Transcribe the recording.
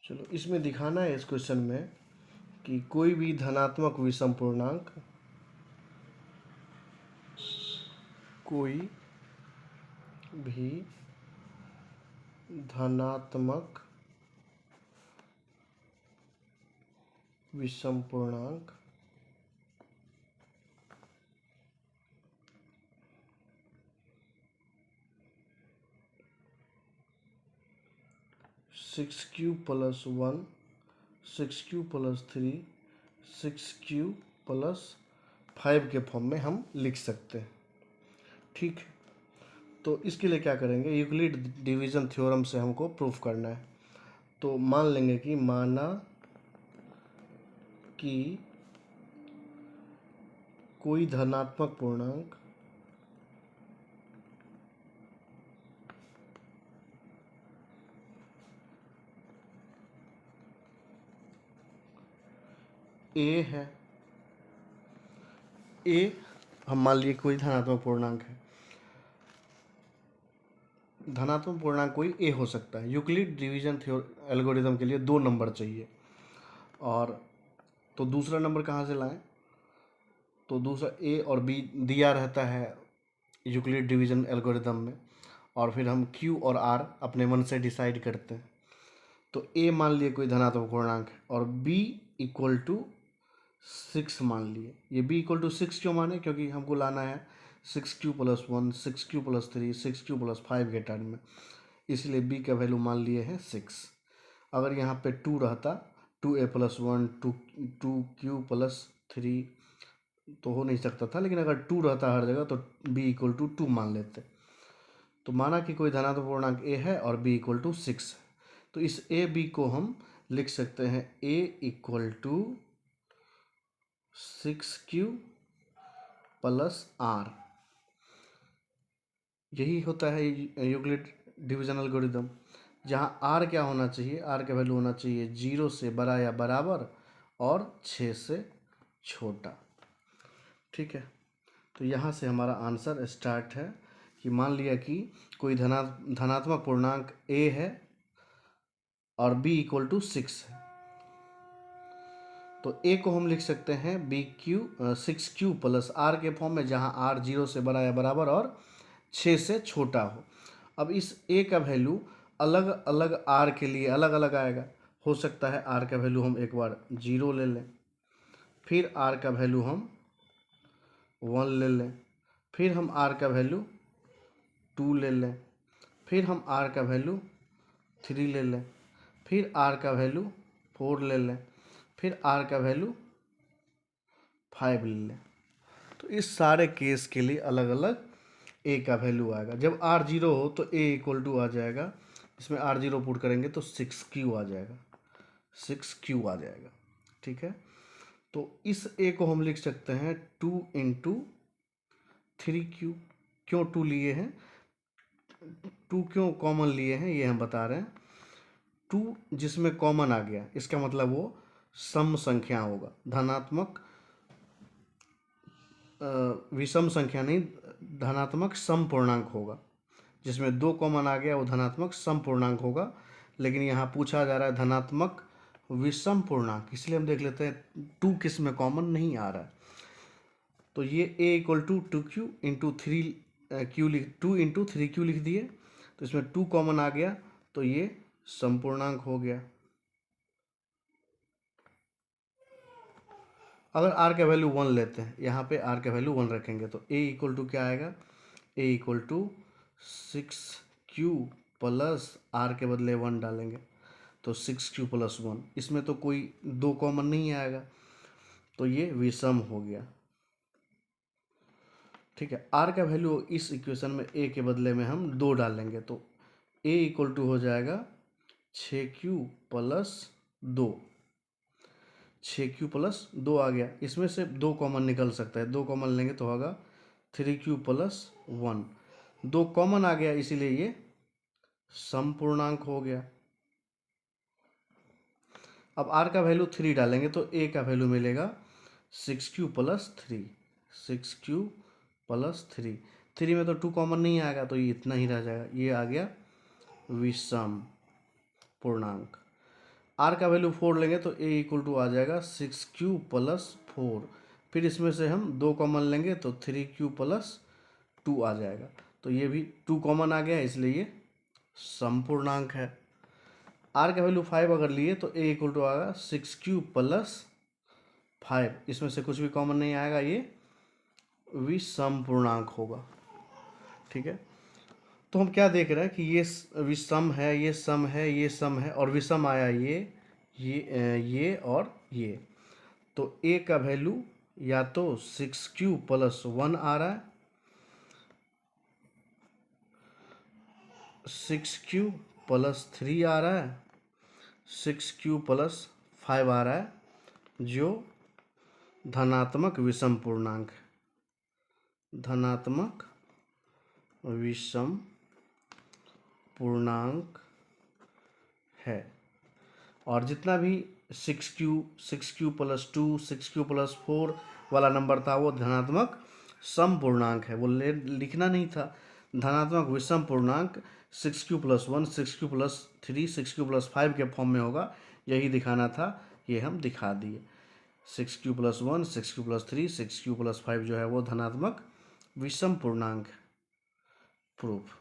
चलो इसमें दिखाना है इस क्वेश्चन में कि कोई भी धनात्मक विषम पूर्णांक कोई भी धनात्मक विषम पूर्णांक six Q plus one, six Q plus three, six Q plus five के फॉर्म में हम लिख सकते हैं। ठीक, तो इसके लिए क्या करेंगे, यूक्लिड डिवीजन थ्योरम से हमको प्रूफ करना है। तो मान लेंगे कि माना कि कोई धनात्मक पूर्णांक ए है। ए हम मान लिए कोई धनात्मक पूर्णांक है। धनात्मक पूर्णांक कोई ए हो सकता है। यूक्लिड डिवीजन एल्गोरिथम के लिए 2 नंबर चाहिए, और तो दूसरा नंबर कहाँ से लाएं? तो दूसरा ए और बी दिया रहता है यूक्लिड डिवीजन एल्गोरिथम में, और फिर हम क्यू और आर अपने मन से डिसाइड करते हैं। तो ए मान लिए कोई धनात्मक पूर्णांक है और बी इक्वल टू 6 मान लिए। ये बी इक्वल टू 6 क्यों माने? क्योंकि हमको लाना है 6q plus 1, 6q plus 3, 6q plus 5 के टर्म में, इसलिए b का वैल्यू मान लिए हैं 6। अगर यहाँ पे 2 रहता, 2a प्लस 1, 2q प्लस 3 तो हो नहीं सकता था, लेकिन अगर 2 रहता हर जगह तो b इक्वल टू 2 मान लेते। तो माना कि कोई धनात्मक पूर्णांक a है और b इक्वल टू 6 है। तो इस a b को हम लिख सकते हैं a equal to 6q plus r. यही होता है यूक्लिड डिवीजन एल्गोरिथम, जहाँ आर क्या होना चाहिए? आर का वैल्यू होना चाहिए 0 से बड़ा या बराबर और 6 से छोटा। ठीक है, तो यहाँ से हमारा आंसर स्टार्ट है कि मान लिया कि कोई धनात्मक पूर्णांक a है और b इक्वल टू 6 है। तो a को हम लिख सकते हैं सिक्स क्यू प्लस आर के फॉर्म में, जहाँ r 0 से बड़ा या बराबर और 6 से छोटा हो। अब इस a का वैल्यू अलग अलग r के लिए अलग अलग आएगा। हो सकता है r का वैल्यू हम एक बार 0 ले लें, फिर r का वैल्यू हम 1 ले लें, फिर हम r का वैल्यू 2 ले लें, फिर हम r का वैल्यू 3 ले लें, फिर r का वैल्यू 4 ले लें, फिर r का वैल्यू 5 ले लें। तो इस सारे केस के लिए अलग अलग a का वैल्यू आएगा। जब r 0 हो तो a इक्वल टू आ जाएगा, इसमें r 0 पुट करेंगे तो 6q आ जाएगा, 6q आ जाएगा। ठीक है, तो इस a को हम लिख सकते हैं 2 इंटू 3q। क्यों 2 लिए हैं? 2 क्यों कॉमन लिए हैं ये हम बता रहे हैं। 2 जिसमें कॉमन आ गया, इसका मतलब वो सम संख्या होगा, धनात्मक विषम संख्या नहीं, धनात्मक सम पूर्णांक होगा। जिसमें 2 कॉमन आ गया वो धनात्मक सम पूर्णांक होगा। लेकिन यहाँ पूछा जा रहा है धनात्मक विषम पूर्णांक, इसलिए हम देख लेते हैं 2 किस में कॉमन नहीं आ रहा है। तो ये a equal to 2q into 3q 2 into 3q लिख दिए। तो इसमें 2 कॉमन आ गया तो ये समपूर्णांक हो गया। अगर r का वैल्यू 1 लेते हैं, यहाँ पे r का वैल्यू 1 रखेंगे तो a इक्वल टू क्या आएगा? a equal to 6q plus r के बदले 1 डालेंगे तो 6q प्लस 1। इसमें तो कोई 2 कॉमन नहीं आएगा, तो ये विषम हो गया। ठीक है, r का वैल्यू इस इक्वेशन में a के बदले में हम 2 डालेंगे तो a इक्वल टू हो जाएगा 6q प्लस 2। 6q प्लस 2 आ गया, इसमें से 2 कॉमन निकल सकता है, 2 कॉमन लेंगे तो होगा 3q प्लस 1। 2 कॉमन आ गया इसीलिए ये समपूर्णांक हो गया। अब r का वैल्यू 3 डालेंगे तो a का वैल्यू मिलेगा 6q प्लस 3, 6q प्लस 3। 3 में तो 2 कॉमन नहीं आएगा तो ये इतना ही रह जाएगा, ये आ गया विषम पूर्णांक। आर का वैल्यू 4 लेंगे तो ए इक्वल टू आ जाएगा 6q प्लस 4। फिर इसमें से हम 2 कॉमन लेंगे तो 3q प्लस 2 आ जाएगा। तो ये भी 2 कॉमन आ गया, इसलिए ये समपूर्णांक है। आर का वैल्यू 5 अगर लिए तो ए इक्वल टू आएगा 6q प्लस 5। इसमें से कुछ भी कॉमन नहीं आएगा, ये विषम पूर्णांक होगा। ठीक है, तो हम क्या देख रहे हैं कि ये विषम है, ये सम है, ये सम है, और विषम आया ये और ये। तो ए का वैल्यू या तो 6q प्लस 1 आ रहा है, 6q प्लस 3 आ रहा है, 6q प्लस 5 आ रहा है, जो धनात्मक विषम पूर्णांक है, धनात्मक विषम पूर्णांक है। और जितना भी 6q प्लस 2, 6q प्लस 4 वाला नंबर था वो धनात्मक सम पूर्णांक है, वो लिखना नहीं था। धनात्मक विषम पूर्णांक 6q plus 1, 6q plus 3, 6q plus 5 के फॉर्म में होगा, यही दिखाना था, ये हम दिखा दिए। 6q plus 1, 6q plus 3, 6q plus 5 जो है वो धनात्मक विषम पूर्णांक प्रूफ।